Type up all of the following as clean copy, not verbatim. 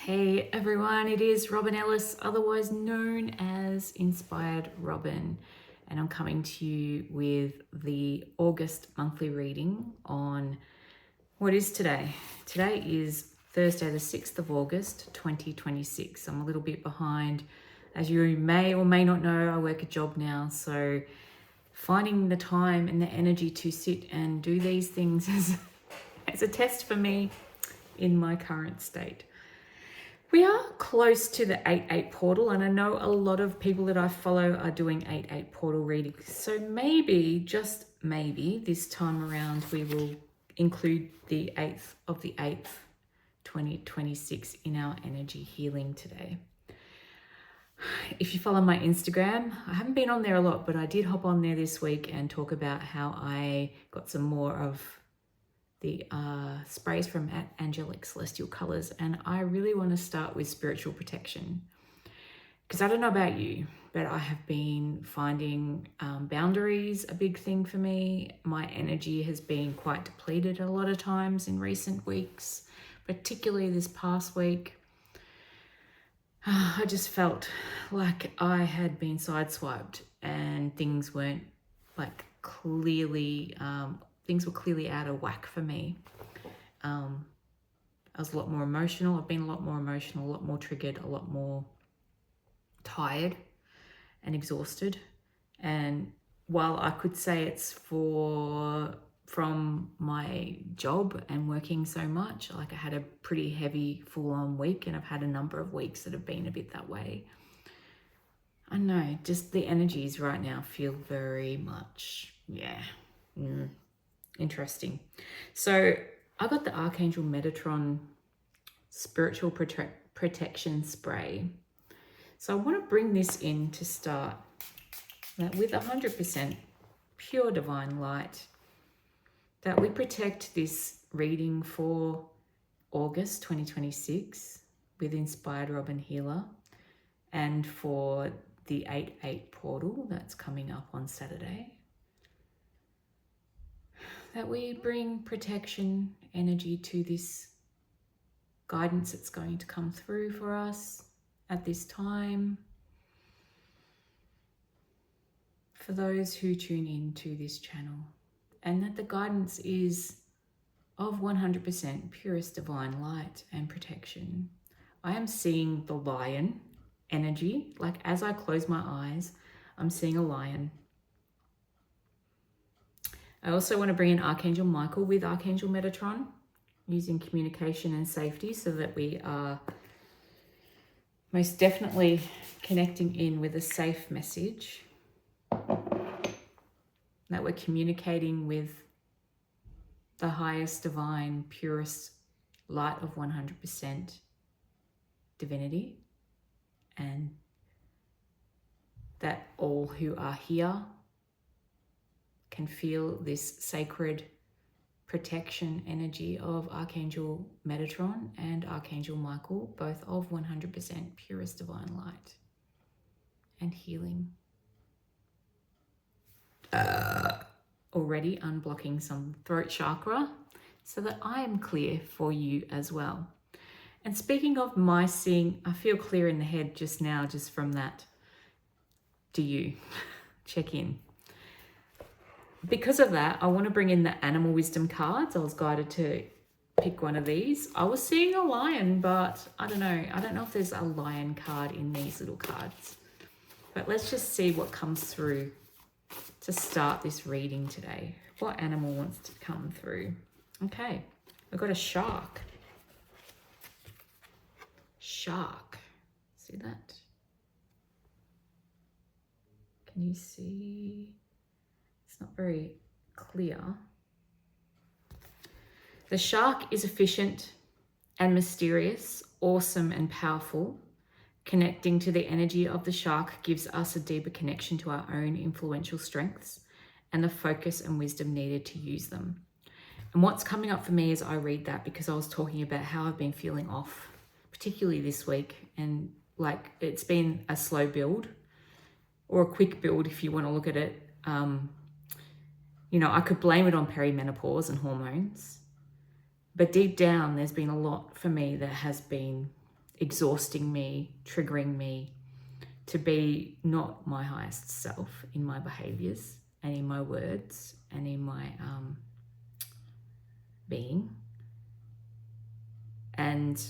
Hey everyone, it is Robyn Ellis, otherwise known as Inspired Robyn, and I'm coming to you with the August monthly reading on what is today. Today is Thursday, the 6th of August, 2026. I'm a little bit behind. As you may or may not know, I work a job now, so finding the time and the energy to sit and do these things is a test for me in my current state. We are close to the 8-8 portal, and I know a lot of people that I follow are doing 8-8 portal readings. So maybe, just maybe, this time around we will include the 8th of the 8th, 2026 in our energy healing today. If you follow my Instagram, I haven't been on there a lot, but I did hop on there this week and talk about how I got some more of the sprays from Angelic Celestial Colors, and I really want to start with spiritual protection, because I don't know about you, but I have been finding boundaries a big thing for me. My energy has been quite depleted a lot of times in recent weeks, particularly this past week. I just felt like I had been sideswiped and things weren't like clearly things were clearly out of whack for me. I was a lot more emotional. I've been a lot more emotional, a lot more triggered, a lot more tired and exhausted. And while I could say it's from my job and working so much, like I had a pretty heavy full-on week, and I've had a number of weeks that have been a bit that way. I know, just the energies right now feel very much, interesting. So I got the Archangel Metatron spiritual protection spray. So I want to bring this in to start with 100% pure divine light, that we protect this reading for August 2026 with Inspired Robyn Healer, and for the 8-8 portal that's coming up on Saturday, that we bring protection energy to this guidance that's going to come through for us at this time. For those who tune in to this channel, and that the guidance is of 100% purest divine light and protection. I am seeing the lion energy, like as I close my eyes, I'm seeing a lion. I also want to bring in Archangel Michael with Archangel Metatron, using communication and safety, so that we are most definitely connecting in with a safe message, that we're communicating with the highest divine, purest light of 100% divinity, and that all who are here can feel this sacred protection energy of Archangel Metatron and Archangel Michael, both of 100% purest divine light and healing. Already unblocking some throat chakra so that I am clear for you as well. And speaking of my seeing, I feel clear in the head just now, just from that. Do you? Check in. Because of that, I want to bring in the animal wisdom cards. I was guided to pick one of these. I was seeing a lion, but I don't know. I don't know if there's a lion card in these little cards. But let's just see what comes through to start this reading today. What animal wants to come through? Okay, I've got a shark. Shark. See that? Can you see? It's not very clear. The shark is efficient and mysterious, awesome and powerful. Connecting to the energy of the shark gives us a deeper connection to our own influential strengths and the focus and wisdom needed to use them. And what's coming up for me as I read that, because I was talking about how I've been feeling off, particularly this week, and like it's been a slow build or a quick build if you want to look at it. I could blame it on perimenopause and hormones, but deep down there's been a lot for me that has been exhausting me, triggering me to be not my highest self in my behaviors and in my words and in my being. And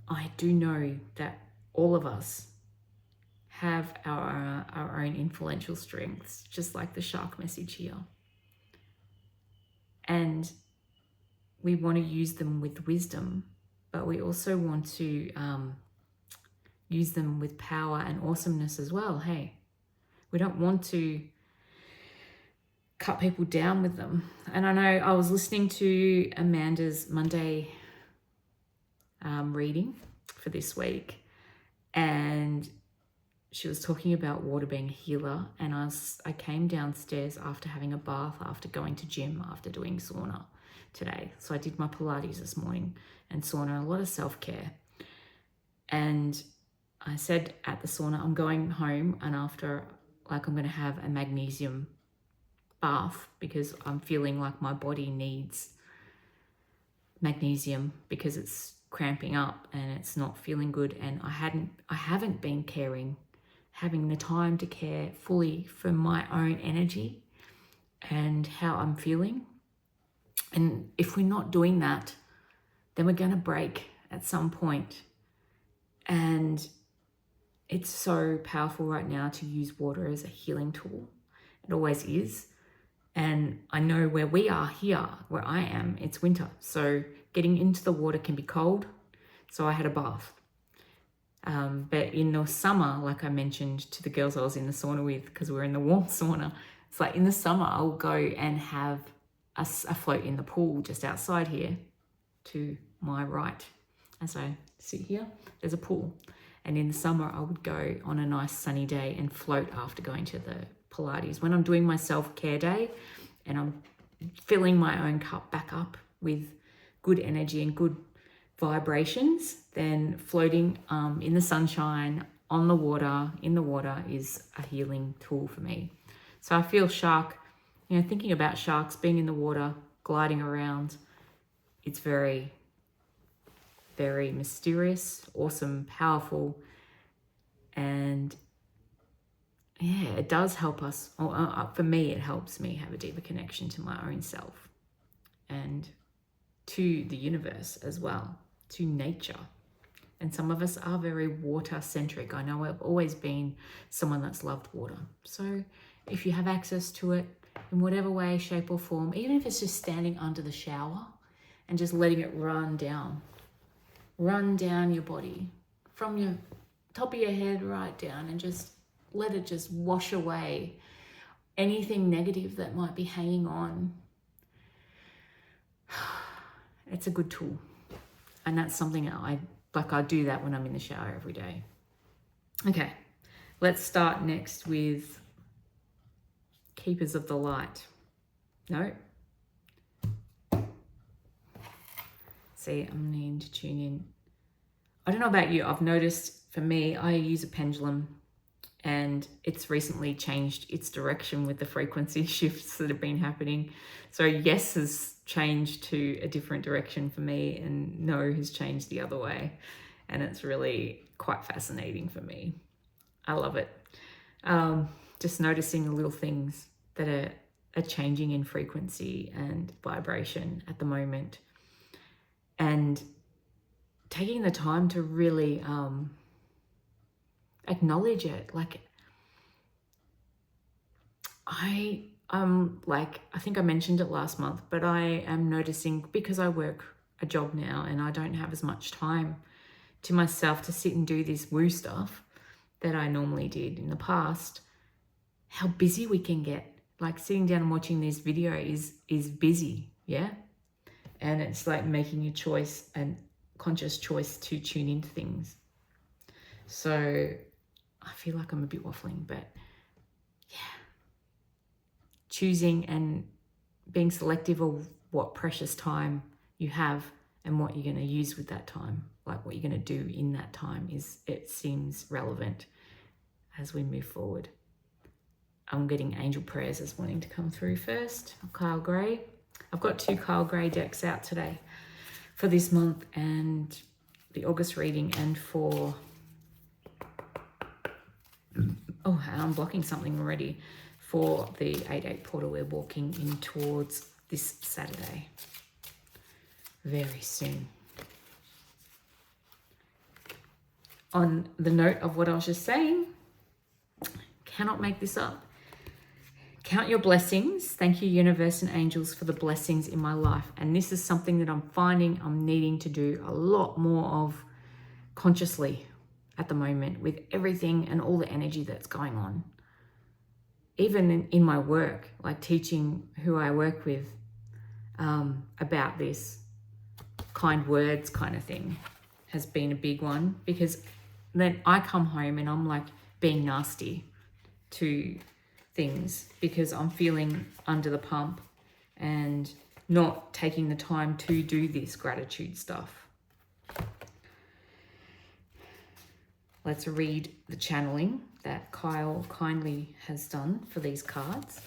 I do know that all of us have our own influential strengths, just like the shark message here. And we want to use them with wisdom, but we also want to use them with power and awesomeness as well. Hey, we don't want to cut people down with them. And I know I was listening to Amanda's Monday reading for this week, and she was talking about water being a healer, and I came downstairs after having a bath, after going to gym, after doing sauna today. So I did my Pilates this morning and sauna, a lot of self-care. And I said at the sauna, I'm going home, and after, like, I'm going to have a magnesium bath because I'm feeling like my body needs magnesium because it's cramping up and it's not feeling good. And I haven't been having the time to care fully for my own energy and how I'm feeling. And if we're not doing that, then we're going to break at some point. And it's so powerful right now to use water as a healing tool. It always is. And I know where we are here, where I am, it's winter. So getting into the water can be cold. So I had a bath. But in the summer, like I mentioned to the girls I was in the sauna with, because we're in the warm sauna, it's like in the summer, I'll go and have a float in the pool just outside here to my right. As I sit here, there's a pool. And in the summer, I would go on a nice sunny day and float after going to the Pilates. When I'm doing my self-care day and I'm filling my own cup back up with good energy and good vibrations, then floating in the sunshine, on the water, in the water is a healing tool for me. So I feel thinking about sharks being in the water, gliding around, it's very, very mysterious, awesome, powerful, and yeah, it does help us. For me, it helps me have a deeper connection to my own self and to the universe as well, to nature. And some of us are very water-centric. I know I've always been someone that's loved water. So if you have access to it in whatever way, shape or form, even if it's just standing under the shower and just letting it run down your body from your top of your head right down, and just let it just wash away anything negative that might be hanging on. It's a good tool. And that's something I do that when I'm in the shower every day. Okay, let's start next with Keepers of the Light. No. See, I'm needing to tune in. I don't know about you. I've noticed, for me, I use a pendulum, and it's recently changed its direction with the frequency shifts that have been happening. So yes has changed to a different direction for me, and no has changed the other way. And it's really quite fascinating for me. I love it. Just noticing the little things that are changing in frequency and vibration at the moment. And taking the time to really acknowledge it. Like, I think I mentioned it last month, but I am noticing, because I work a job now and I don't have as much time to myself to sit and do this woo stuff that I normally did in the past, how busy we can get. Like, sitting down and watching this video is busy, yeah? And it's like making a choice, and conscious choice, to tune into things. So I feel like I'm a bit waffling, but yeah. Choosing and being selective of what precious time you have and what you're going to use with that time, like what you're going to do in that time, it seems relevant as we move forward. I'm getting angel prayers as wanting to come through first. Kyle Gray. I've got 2 Kyle Gray decks out today for this month, and the August reading and for, oh, I'm blocking something already, for the 8/8 portal we're walking in towards this Saturday, very soon. On the note of what I was just saying, cannot make this up. Count your blessings. Thank you, universe and angels, for the blessings in my life. And this is something that I'm finding I'm needing to do a lot more of consciously at the moment with everything and all the energy that's going on. Even in my work, like teaching who I work with about this kind words kind of thing has been a big one, because then I come home and I'm like being nasty to things because I'm feeling under the pump and not taking the time to do this gratitude stuff. Let's read the channeling that Kyle kindly has done for these cards.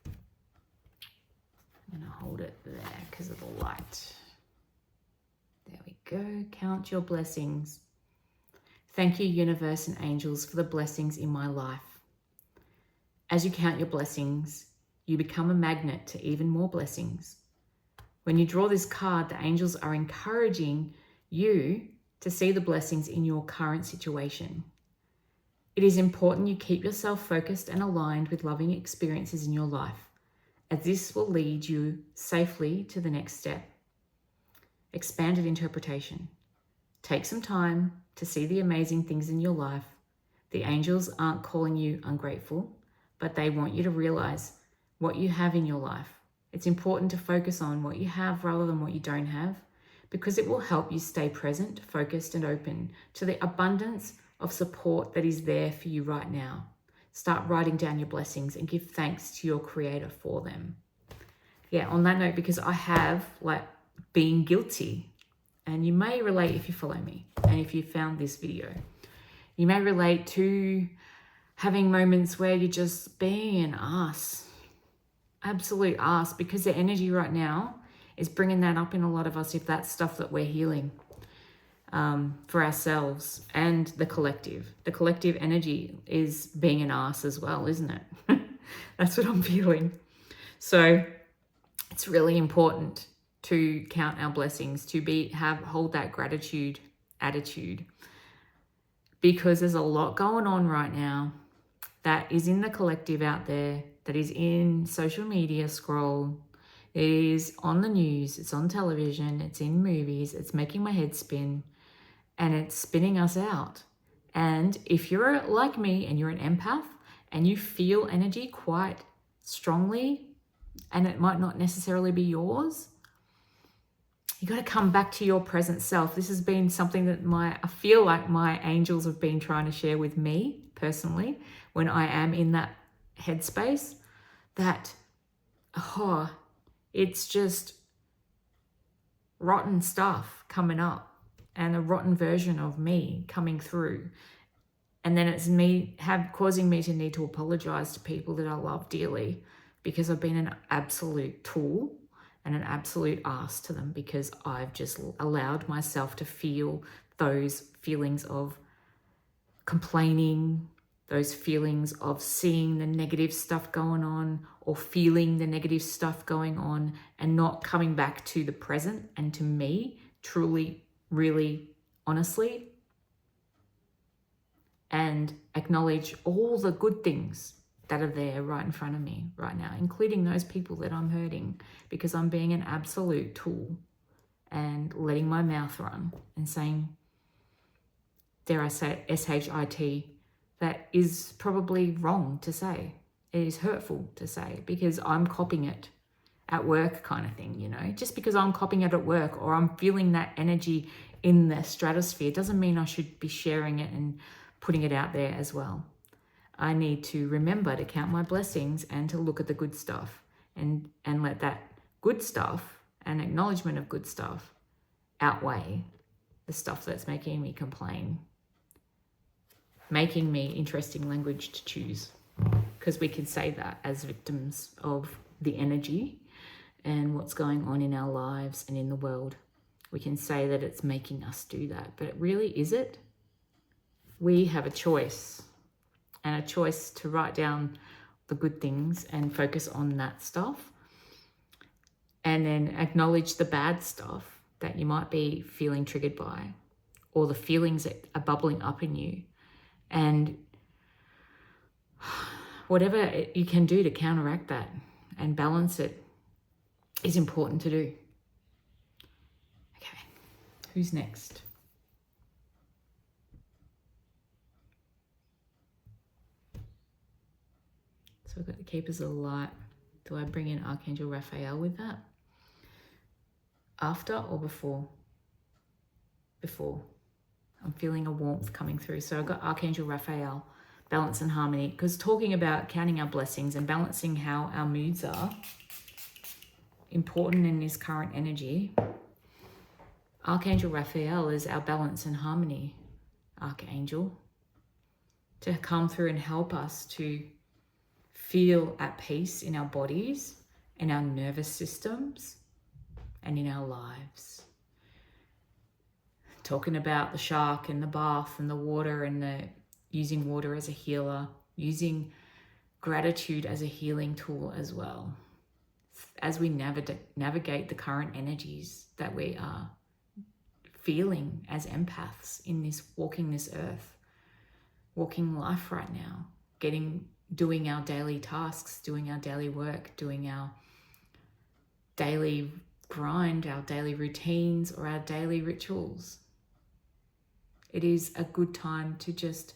I'm going to hold it there because of the light. There we go. Count your blessings. Thank you, universe and angels, for the blessings in my life. As you count your blessings, you become a magnet to even more blessings. When you draw this card, the angels are encouraging you to see the blessings in your current situation. It is important you keep yourself focused and aligned with loving experiences in your life, as this will lead you safely to the next step. Expanded interpretation. Take some time to see the amazing things in your life. The angels aren't calling you ungrateful, but they want you to realize what you have in your life. It's important to focus on what you have rather than what you don't have, because it will help you stay present, focused, and open to the abundance of support that is there for you right now. Start writing down your blessings and give thanks to your creator for them. Yeah, on that note, because I have been guilty, and you may relate if you follow me and if you found this video, you may relate to having moments where you're just being an ass, absolute ass, because the energy right now is bringing that up in a lot of us, if that's stuff that we're healing for ourselves and the collective. The collective energy is being an ass as well, isn't it? That's what I'm feeling. So it's really important to count our blessings, to hold that gratitude attitude, because there's a lot going on right now that is in the collective out there, that is in social media scroll, it is on the news, it's on television, it's in movies, it's making my head spin, and it's spinning us out. And if you're like me and you're an empath and you feel energy quite strongly, and it might not necessarily be yours, you got to come back to your present self. This has been something that I feel like my angels have been trying to share with me personally when I am in that headspace, that, it's just rotten stuff coming up and a rotten version of me coming through. And then it's causing me to need to apologize to people that I love dearly, because I've been an absolute tool and an absolute ass to them, because I've just allowed myself to feel those feelings of complaining, those feelings of seeing the negative stuff going on or feeling the negative stuff going on, and not coming back to the present and to me, truly, really, honestly, and acknowledge all the good things that are there right in front of me right now, including those people that I'm hurting, because I'm being an absolute tool and letting my mouth run and saying, dare I say, SHIT, that is probably wrong to say. It is hurtful to say, because I'm copying it at work kind of thing, Just because I'm copying it at work or I'm feeling that energy in the stratosphere doesn't mean I should be sharing it and putting it out there as well. I need to remember to count my blessings and to look at the good stuff and let that good stuff and acknowledgement of good stuff outweigh the stuff that's making me complain, making me interesting language to choose, because we can say that as victims of the energy and what's going on in our lives and in the world. We can say that it's making us do that, but really, is it? We have a choice, and a choice to write down the good things and focus on that stuff, and then acknowledge the bad stuff that you might be feeling triggered by, or the feelings that are bubbling up in you. And whatever you can do to counteract that and balance it is important to do. Okay, who's next? So I've got the Keepers of the Light. Do I bring in Archangel Raphael with that? After or before? Before. I'm feeling a warmth coming through. So I've got Archangel Raphael, balance and harmony, because talking about counting our blessings and balancing how our moods are important in this current energy. Archangel Raphael is our balance and harmony archangel, to come through and help us to feel at peace in our bodies, in our nervous systems, and in our lives. Talking about the shark and the bath and the water and the using water as a healer, using gratitude as a healing tool as well, as we navigate the current energies that we are feeling as empaths in this, walking this earth, walking life right now, doing our daily tasks, doing our daily work, doing our daily grind, our daily routines, or our daily rituals. It is a good time to just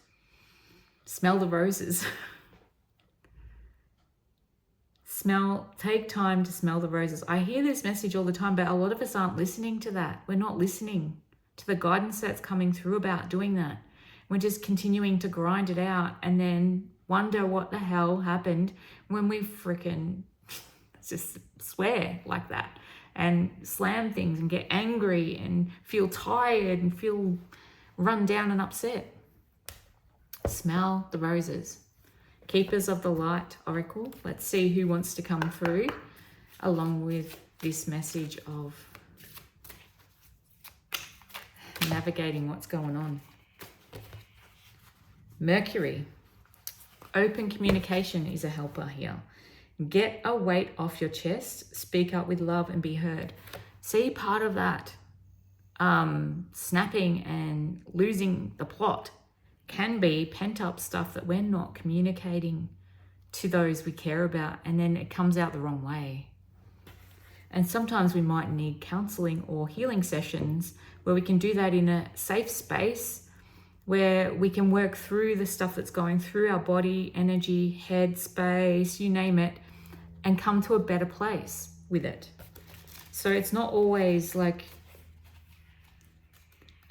smell the roses. Take time to smell the roses. I hear this message all the time, but a lot of us aren't listening to that. We're not listening to the guidance that's coming through about doing that. We're just continuing to grind it out and then wonder what the hell happened when we freaking just swear like that and slam things and get angry and feel tired and feel run down and upset. Smell the roses. Keepers of the Light Oracle. Let's see who wants to come through along with this message of navigating what's going on. Mercury. Open communication is a helper here. Get a weight off your chest. Speak up with love and be heard. See, part of that snapping and losing the plot can be pent up stuff that we're not communicating to those we care about, and then it comes out the wrong way. And sometimes we might need counseling or healing sessions where we can do that in a safe space where we can work through the stuff that's going through our body, energy, head space, you name it, and come to a better place with it. So it's not always like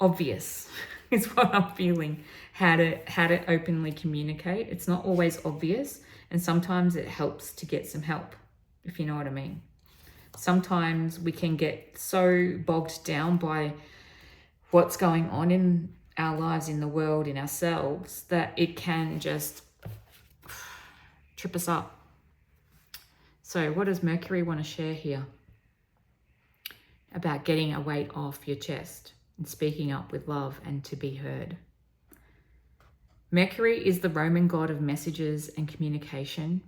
obvious is what I'm feeling, how to openly communicate. It's not always obvious, and sometimes it helps to get some help, if you know what I mean. Sometimes we can get so bogged down by what's going on in our lives, in the world, in ourselves, that it can just trip us up. So what does Mercury want to share here about getting a weight off your chest and speaking up with love and to be heard? Mercury is the Roman god of messages and communication.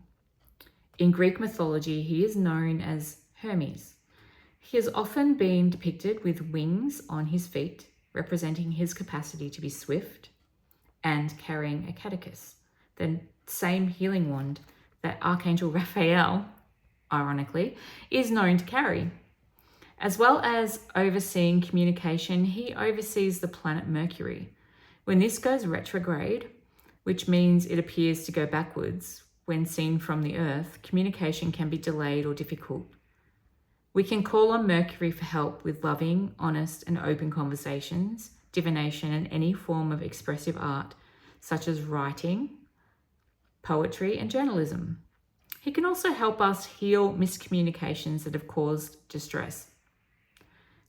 In Greek mythology, he is known as Hermes. He has often been depicted with wings on his feet, representing his capacity to be swift, and carrying a caduceus, the same healing wand that Archangel Raphael, ironically, is known to carry. As well as overseeing communication, he oversees the planet Mercury. When this goes retrograde, which means it appears to go backwards when seen from the Earth, communication can be delayed or difficult. We can call on Mercury for help with loving, honest, and open conversations, divination, and any form of expressive art, such as writing, poetry, and journalism. He can also help us heal miscommunications that have caused distress.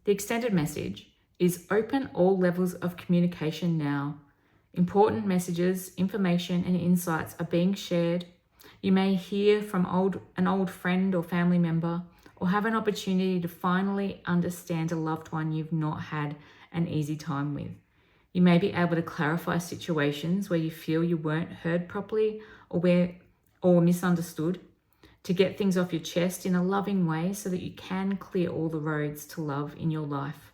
The extended message is open all levels of communication now. Important messages, information, and insights are being shared. You may hear from an old friend or family member, or have an opportunity to finally understand a loved one you've not had an easy time with. You may be able to clarify situations where you feel you weren't heard properly or misunderstood, to get things off your chest in a loving way so that you can clear all the roads to love in your life.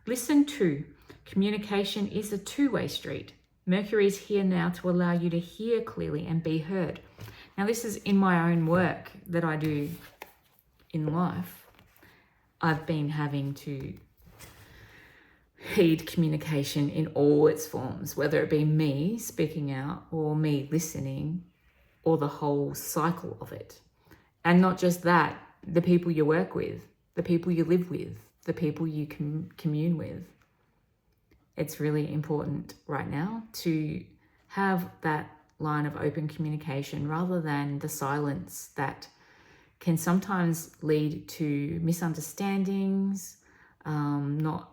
Listen to, communication is a two-way street. Mercury is here now to allow you to hear clearly and be heard. Now, this is in my own work that I do in life. I've been having to heed communication in all its forms, whether it be me speaking out or me listening or the whole cycle of it. And not just that, the people you work with, the people you live with, the people you commune with. It's really important right now to have that line of open communication rather than the silence that can sometimes lead to misunderstandings. Not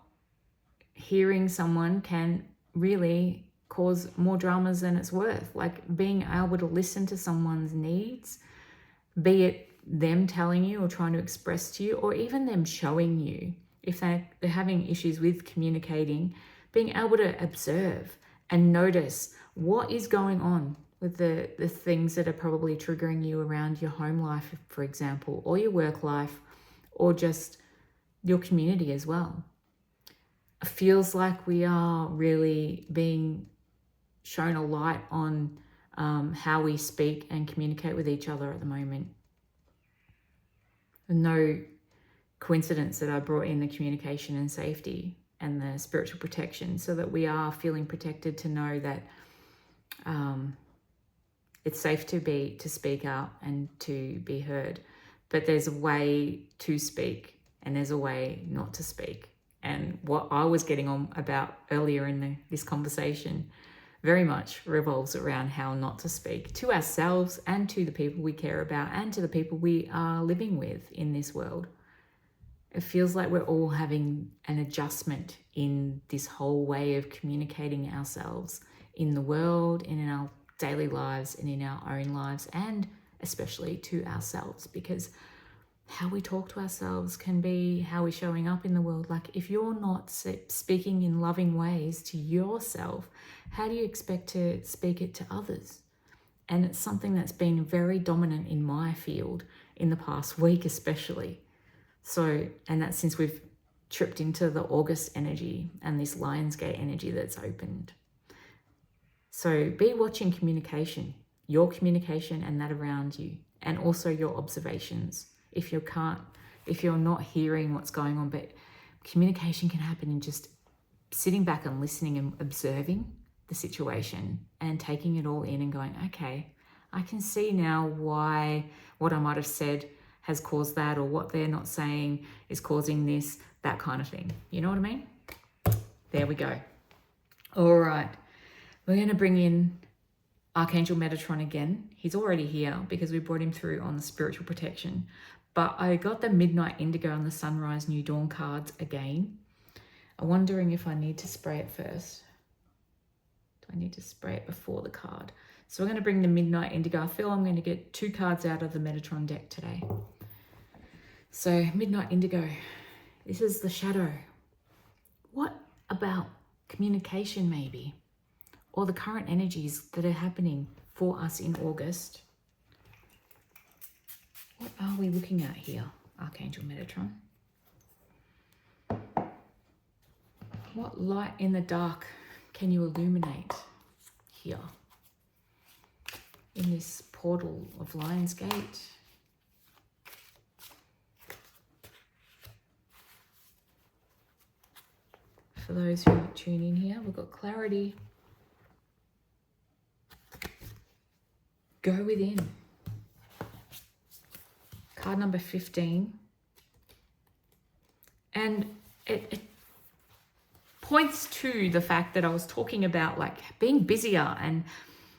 hearing someone can really cause more dramas than it's worth. Like being able to listen to someone's needs, be it them telling you or trying to express to you, or even them showing you if they're having issues with communicating, being able to observe and notice what is going on with the things that are probably triggering you around your home life, for example, or your work life, or just your community as well. It feels like we are really being shown a light on how we speak and communicate with each other at the moment. No coincidence that I brought in the communication and safety and the spiritual protection so that we are feeling protected to know that it's safe to speak out and to be heard. But there's a way to speak and there's a way not to speak. And what I was getting on about earlier in this conversation very much revolves around how not to speak to ourselves and to the people we care about and to the people we are living with in this world. It feels like we're all having an adjustment in this whole way of communicating ourselves in the world, in our daily lives and in our own lives, and especially to ourselves, because how we talk to ourselves can be how we're showing up in the world. Like if you're not speaking in loving ways to yourself, how do you expect to speak it to others? And it's something that's been very dominant in my field in the past week especially. So, and that's since we've tripped into the August energy and this Lionsgate energy that's opened. So be watching communication, your communication and that around you, and also your observations. If you're not hearing what's going on, but communication can happen in just sitting back and listening and observing the situation and taking it all in and going, okay, I can see now why what I might have said has caused that, or what they're not saying is causing this, that kind of thing. You know what I mean? There we go. All right. We're going to bring in Archangel Metatron again. He's already here because we brought him through on the spiritual protection. But I got the Midnight Indigo and the Sunrise New Dawn cards again. I'm wondering if I need to spray it first. Do I need to spray it before the card? So we're going to bring the Midnight Indigo. I feel I'm going to get 2 cards out of the Metatron deck today. So Midnight Indigo, this is the shadow. What about communication maybe? Or the current energies that are happening for us in August? What are we looking at here, Archangel Metatron? What light in the dark can you illuminate here in this portal of Lionsgate? For those who tune in here, we've got clarity. Go within. Card number 15. And it points to the fact that I was talking about like being busier and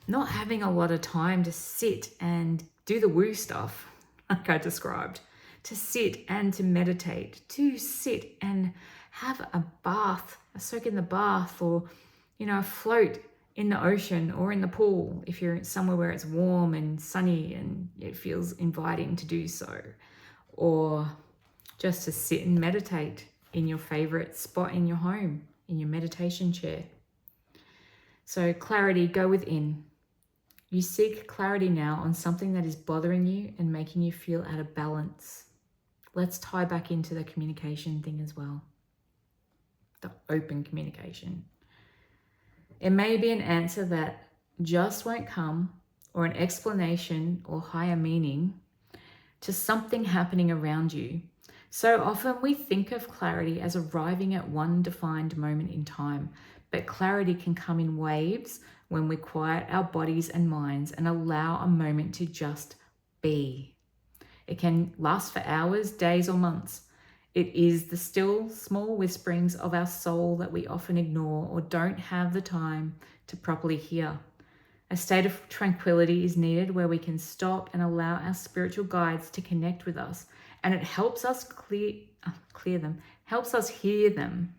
not having a lot of time to sit and do the woo stuff like I described, to sit and to meditate, to sit and have a bath, a soak in the bath, or, you know, a float in the ocean or in the pool if you're somewhere where it's warm and sunny and it feels inviting to do so. Or just to sit and meditate in your favorite spot in your home, in your meditation chair. So clarity, go within. You seek clarity now on something that is bothering you and making you feel out of balance. Let's tie back into the communication thing as well. The open communication. It may be an answer that just won't come, or an explanation or higher meaning to something happening around you. So often we think of clarity as arriving at one defined moment in time, but clarity can come in waves when we quiet our bodies and minds and allow a moment to just be. It can last for hours, days, or months. It is the still, small whisperings of our soul that we often ignore or don't have the time to properly hear. A state of tranquility is needed where we can stop and allow our spiritual guides to connect with us, and it helps us clear them, helps us hear them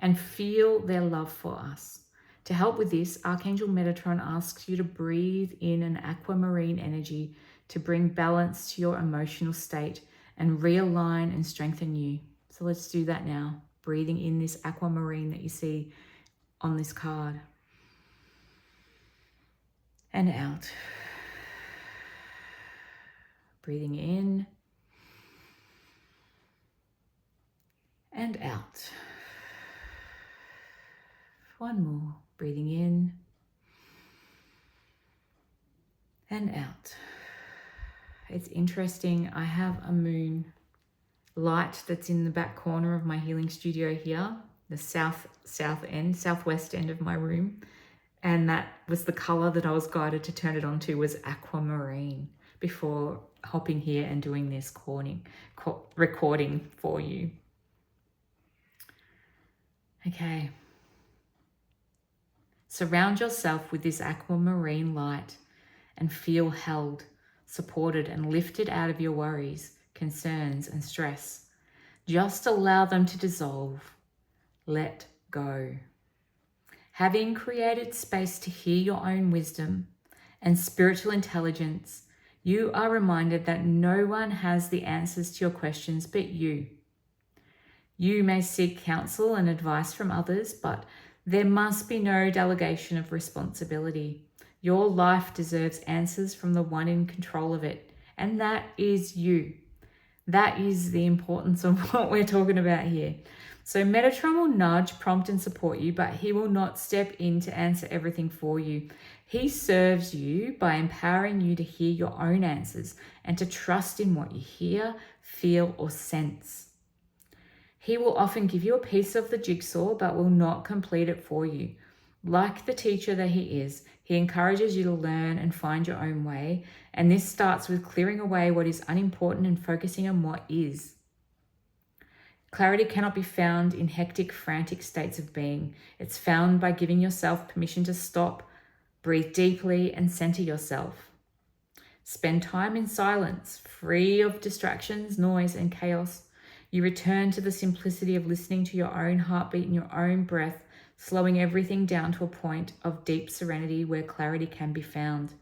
and feel their love for us. To help with this, Archangel Metatron asks you to breathe in an aquamarine energy to bring balance to your emotional state and realign and strengthen you. So let's do that now. Breathing in this aquamarine that you see on this card. And out. Breathing in and out. One more. Breathing in and out. It's interesting. I have a moon light that's in the back corner of my healing studio here, the southwest end of my room. And that was the color that I was guided to turn it on to, was aquamarine, before hopping here and doing this recording for you. Okay. Surround yourself with this aquamarine light and feel held, supported, and lifted out of your worries, concerns, and stress. Just allow them to dissolve. Let go. Having created space to hear your own wisdom and spiritual intelligence, you are reminded that no one has the answers to your questions but you. You may seek counsel and advice from others, but there must be no delegation of responsibility. Your life deserves answers from the one in control of it, and that is you. That is the importance of what we're talking about here. So Metatron will nudge, prompt, and support you, but he will not step in to answer everything for you. He serves you by empowering you to hear your own answers and to trust in what you hear, feel, or sense. He will often give you a piece of the jigsaw, but will not complete it for you. Like the teacher that he is, he encourages you to learn and find your own way, and this starts with clearing away what is unimportant and focusing on what is. Clarity cannot be found in hectic, frantic states of being. It's found by giving yourself permission to stop, breathe deeply, and center yourself. Spend time in silence, free of distractions, noise, and chaos. You return to the simplicity of listening to your own heartbeat and your own breath, slowing everything down to a point of deep serenity where clarity can be found.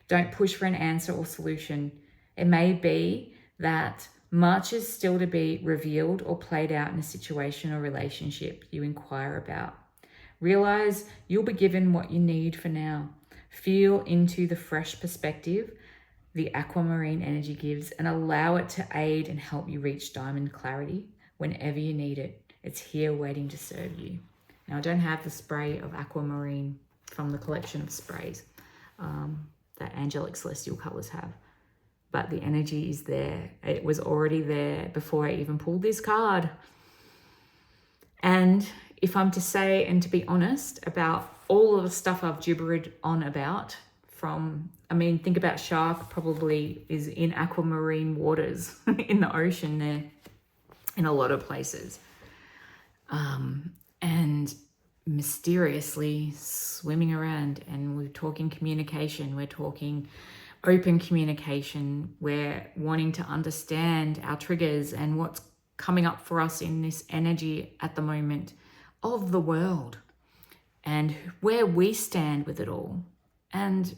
Don't push for an answer or solution. It may be that much is still to be revealed or played out in a situation or relationship you inquire about. Realize you'll be given what you need for now. Feel into the fresh perspective the aquamarine energy gives and allow it to aid and help you reach diamond clarity whenever you need it. It's here waiting to serve you. Now, I don't have the spray of aquamarine from the collection of sprays that Angelic Celestial Colors have, but the energy is there. It was already there before I even pulled this card. And if I'm to say and to be honest about all of the stuff I've gibbered on about, think about shark probably is in aquamarine waters in the ocean there in a lot of places. And mysteriously swimming around, and we're talking communication, we're talking open communication, we're wanting to understand our triggers and what's coming up for us in this energy at the moment of the world and where we stand with it all. And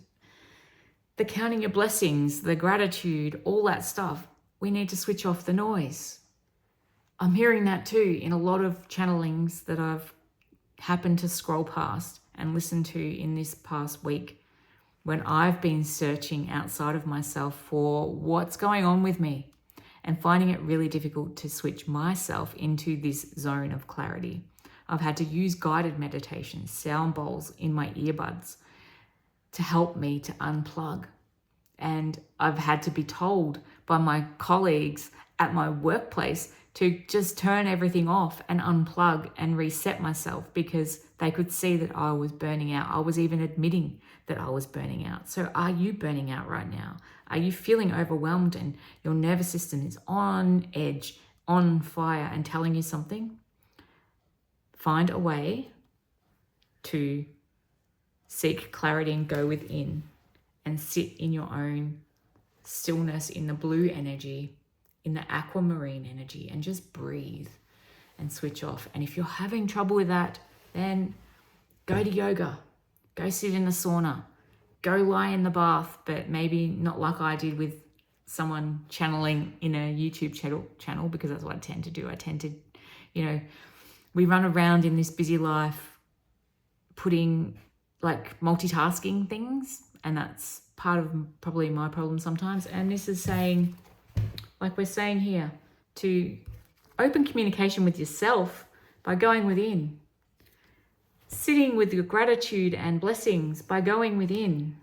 the counting your blessings, the gratitude, all that stuff, we need to switch off the noise. I'm hearing that too in a lot of channelings that I've happened to scroll past and listen to in this past week, when I've been searching outside of myself for what's going on with me and finding it really difficult to switch myself into this zone of clarity. I've had to use guided meditations, sound bowls in my earbuds to help me to unplug. And I've had to be told by my colleagues at my workplace to just turn everything off and unplug and reset myself, because they could see that I was burning out. I was even admitting that I was burning out. So are you burning out right now? Are you feeling overwhelmed and your nervous system is on edge, on fire and telling you something? Find a way to seek clarity and go within and sit in your own stillness, in the blue energy, in the aquamarine energy, and just breathe and switch off. And if you're having trouble with that, then go to yoga, go sit in the sauna, go lie in the bath, but maybe not like I did with someone channeling in a YouTube channel, because that's what I tend to do. I tend to, we run around in this busy life putting multitasking things, and that's part of probably my problem sometimes. And this is saying, like we're saying here, to open communication with yourself by going within. Sitting with your gratitude and blessings by going within.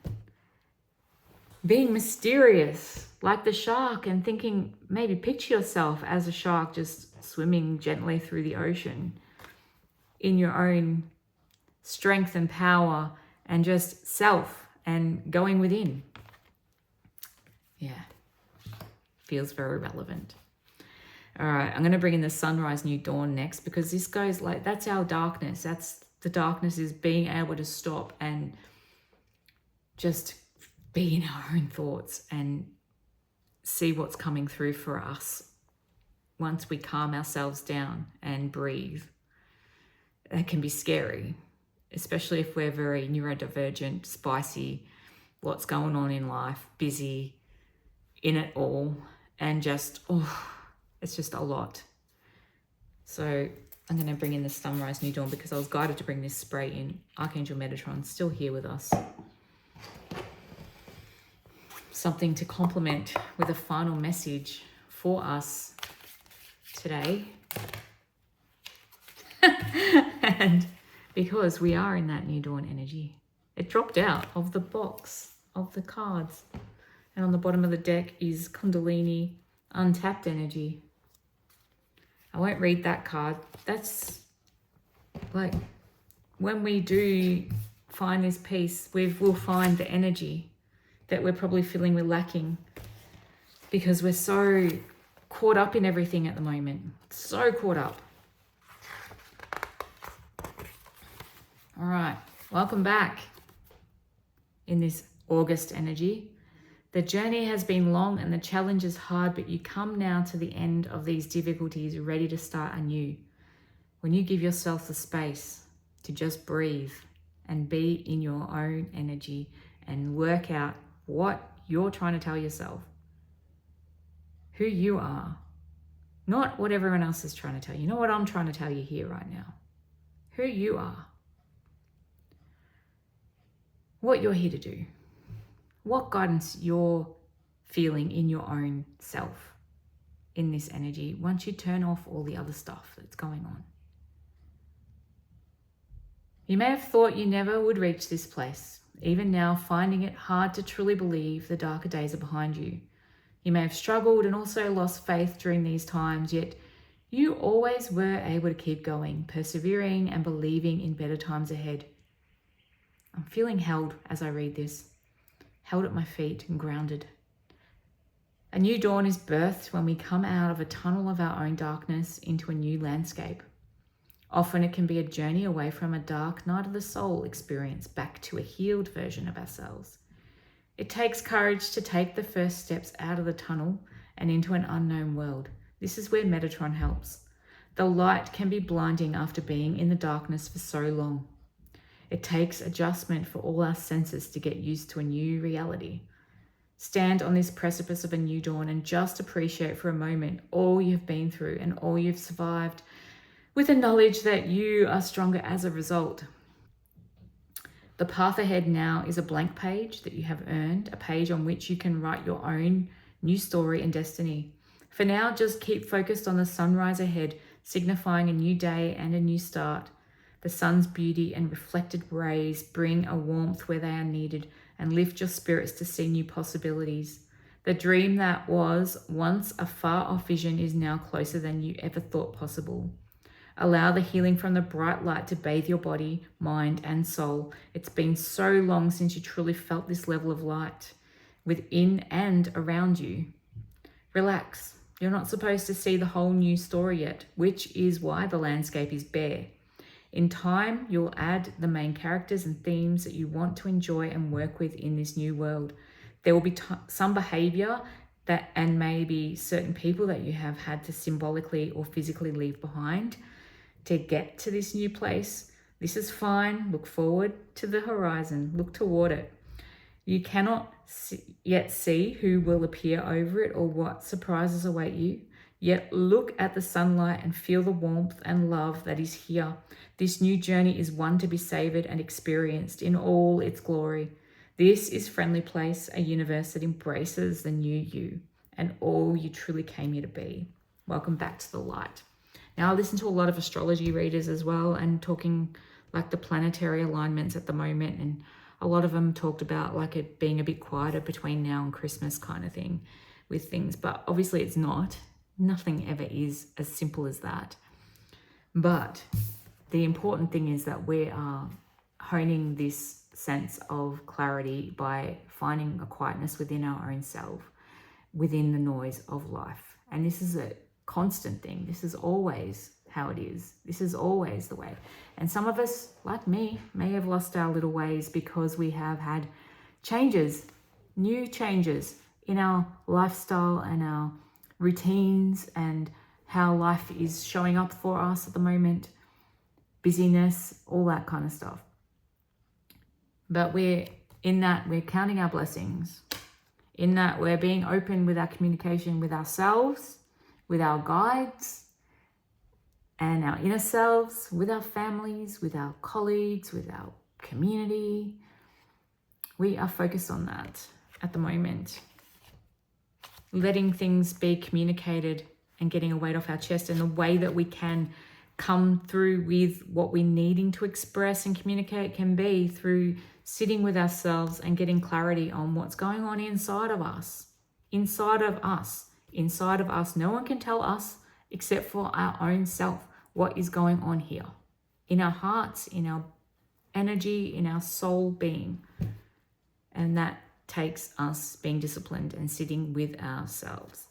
Being mysterious like the shark and thinking, maybe picture yourself as a shark just swimming gently through the ocean in your own strength and power and just self and going within. Yeah, feels very relevant. All right, I'm going to bring in the sunrise, new dawn next, because this goes that's our darkness. The darkness is being able to stop and just be in our own thoughts and see what's coming through for us once we calm ourselves down and breathe. That can be scary, especially if we're very neurodivergent, spicy, lots going on in life, busy, in it all, and just, it's just a lot. So I'm going to bring in the sunrise, new dawn, because I was guided to bring this spray in. Archangel Metatron still here with us. Something to complement with a final message for us today. And because we are in that new dawn energy, it dropped out of the box of the cards. And on the bottom of the deck is Kundalini, untapped energy. I won't read that card. That's when we do find this peace, we'll find the energy that we're probably feeling we're lacking, because we're so caught up in everything at the moment. So caught up. All right, welcome back in this August energy. The journey has been long and the challenge is hard, but you come now to the end of these difficulties ready to start anew. When you give yourself the space to just breathe and be in your own energy and work out what you're trying to tell yourself, who you are, not what everyone else is trying to tell you. You know what I'm trying to tell you here right now? Who you are. What you're here to do. What guidance you're feeling in your own self in this energy once you turn off all the other stuff that's going on. You may have thought you never would reach this place, even now finding it hard to truly believe the darker days are behind you. You may have struggled and also lost faith during these times, yet you always were able to keep going, persevering and believing in better times ahead. I'm feeling held as I read this. Held at my feet and grounded. A new dawn is birthed when we come out of a tunnel of our own darkness into a new landscape. Often it can be a journey away from a dark night of the soul experience back to a healed version of ourselves. It takes courage to take the first steps out of the tunnel and into an unknown world. This is where Metatron helps. The light can be blinding after being in the darkness for so long. It takes adjustment for all our senses to get used to a new reality. Stand on this precipice of a new dawn and just appreciate for a moment all you've been through and all you've survived, with the knowledge that you are stronger as a result. The path ahead now is a blank page that you have earned, a page on which you can write your own new story and destiny. For now, just keep focused on the sunrise ahead, signifying a new day and a new start. The sun's beauty and reflected rays bring a warmth where they are needed and lift your spirits to see new possibilities. The dream that was once a far-off vision is now closer than you ever thought possible. Allow the healing from the bright light to bathe your body, mind, and soul. It's been so long since you truly felt this level of light within and around you. Relax. You're not supposed to see the whole new story yet, which is why the landscape is bare. In time, you'll add the main characters and themes that you want to enjoy and work with in this new world. There will be some behavior and maybe certain people that you have had to symbolically or physically leave behind to get to this new place. This is fine. Look forward to the horizon. Look toward it. You cannot yet see who will appear over it or what surprises await you. Yet look at the sunlight and feel the warmth and love that is here. This new journey is one to be savored and experienced in all its glory. This is Friendly Place, a universe that embraces the new you and all you truly came here to be. Welcome back to the light. Now, I listen to a lot of astrology readers as well and talking like the planetary alignments at the moment, and a lot of them talked about like it being a bit quieter between now and Christmas kind of thing with things, but obviously it's not. Nothing ever is as simple as that. But the important thing is that we are honing this sense of clarity by finding a quietness within our own self, within the noise of life. And this is a constant thing. This is always how it is. This is always the way. And some of us, like me, may have lost our little ways because we have had changes, new changes in our lifestyle and our routines and how life is showing up for us at the moment, busyness, all that kind of stuff. But we're counting our blessings, in that we're being open with our communication with ourselves, with our guides, and our inner selves, with our families, with our colleagues, with our community. We are focused on that at the moment. Letting things be communicated and getting a weight off our chest, and the way that we can come through with what we're needing to express and communicate can be through sitting with ourselves and getting clarity on what's going on inside of us. Inside of us. No one can tell us except for our own self what is going on here. In our hearts, in our energy, in our soul being. And that takes us being disciplined and sitting with ourselves.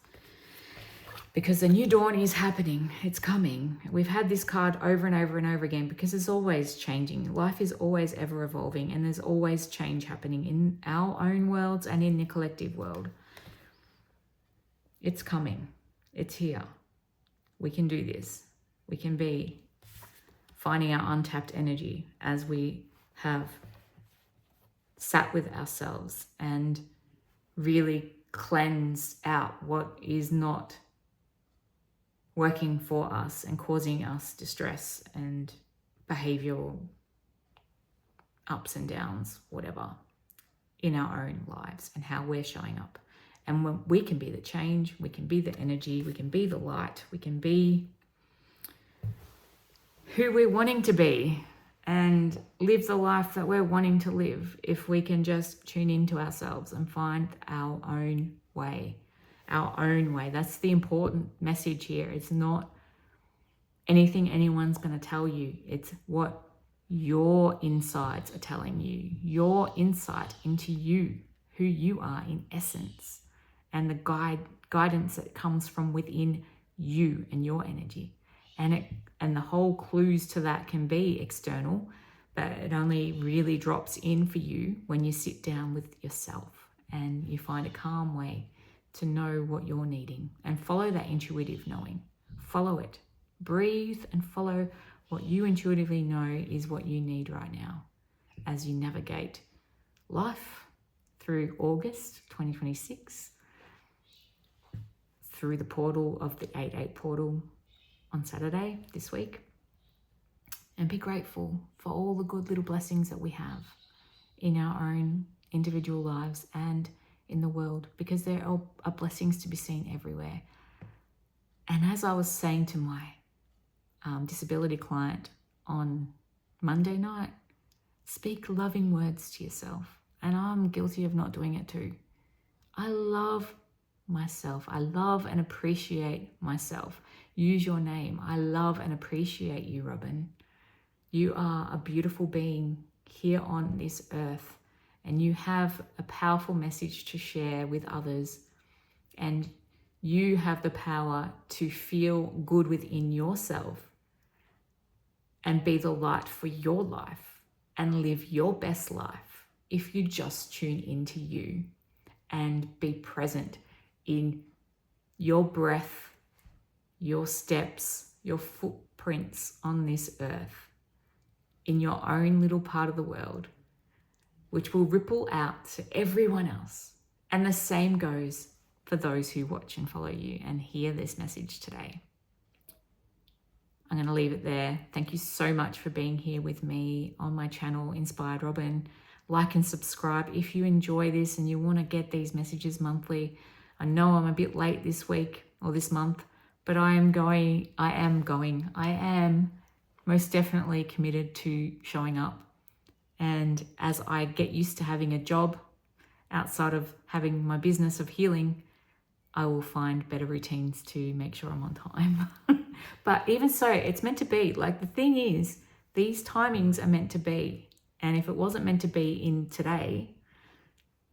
Because the new dawn is happening. It's coming. We've had this card over and over and over again because it's always changing. Life is always ever evolving, and there's always change happening in our own worlds and in the collective world. It's coming. It's here. We can do this. We can be finding our untapped energy as we have sat with ourselves and really cleansed out what is not working for us and causing us distress and behavioral ups and downs, whatever, in our own lives and how we're showing up. And when we can be the change, we can be the energy, we can be the light, we can be who we're wanting to be and live the life that we're wanting to live if we can just tune into ourselves and find our own way. Our own way. That's the important message here. It's not anything anyone's going to tell you. It's what your insides are telling you. Your insight into you, who you are in essence, and the guidance that comes from within you and your energy. And the whole clues to that can be external, but it only really drops in for you when you sit down with yourself and you find a calm way to know what you're needing and follow that intuitive knowing. Follow it. Breathe and follow what you intuitively know is what you need right now as you navigate life through August 2026 through the portal of the 8/8 portal on Saturday this week. And be grateful for all the good little blessings that we have in our own individual lives and in the world, because there are blessings to be seen everywhere. And as I was saying to my disability client on Monday night, speak loving words to yourself. And I'm guilty of not doing it too. I love myself. I love and appreciate myself. Use your name. I love and appreciate you, Robyn. You are a beautiful being here on this earth, and you have a powerful message to share with others, and you have the power to feel good within yourself and be the light for your life and live your best life if you just tune into you and be present in your breath, your steps, your footprints on this earth, in your own little part of the world, which will ripple out to everyone else. And the same goes for those who watch and follow you and hear this message today. I'm going to leave it there. Thank you so much for being here with me on my channel, Inspired Robyn. Like and subscribe if you enjoy this and you want to get these messages monthly. I know I'm a bit late this week or this month, but I am most definitely committed to showing up. And as I get used to having a job outside of having my business of healing, I will find better routines to make sure I'm on time. But even so, it's meant to be. Like, the thing is, these timings are meant to be. And if it wasn't meant to be in today,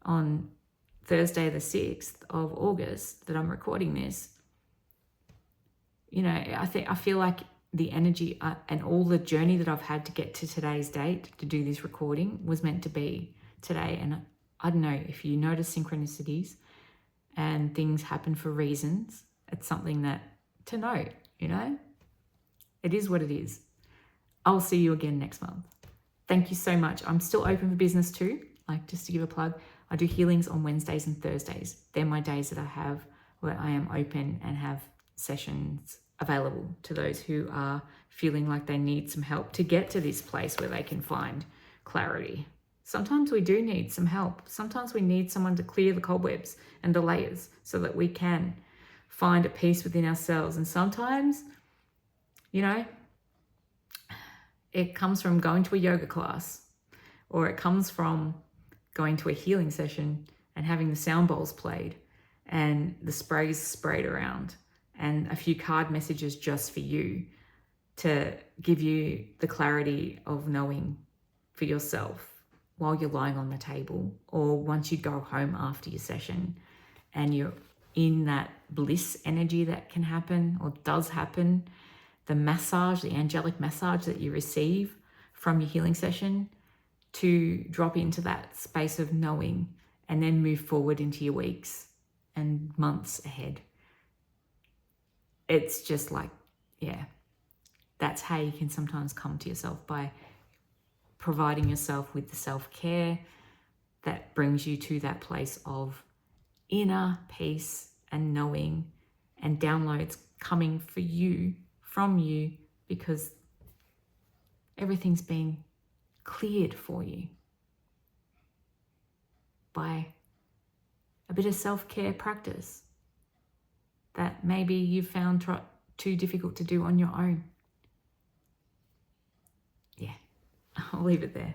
on Thursday the 6th of August that I'm recording this, you know, I feel like the energy and all the journey that I've had to get to today's date to do this recording was meant to be today. And I don't know if you notice synchronicities and things happen for reasons. It's something that to note, you know, it is what it is. I'll see you again next month. Thank you so much. I'm still open for business too. Like, just to give a plug, I do healings on Wednesdays and Thursdays. They're my days that I have where I am open and have sessions available to those who are feeling like they need some help to get to this place where they can find clarity. Sometimes we do need some help. Sometimes we need someone to clear the cobwebs and the layers so that we can find a peace within ourselves. And sometimes, you know, it comes from going to a yoga class, or it comes from going to a healing session and having the sound bowls played and the sprays sprayed around and a few card messages just for you to give you the clarity of knowing for yourself while you're lying on the table, or once you go home after your session and you're in that bliss energy that can happen or does happen. The massage, the angelic massage that you receive from your healing session, to drop into that space of knowing and then move forward into your weeks and months ahead. It's just like, yeah, that's how you can sometimes come to yourself, by providing yourself with the self-care that brings you to that place of inner peace and knowing, and downloads coming for you, from you, because everything's been cleared for you by a bit of self-care practice that maybe you found too difficult to do on your own. Yeah, I'll leave it there.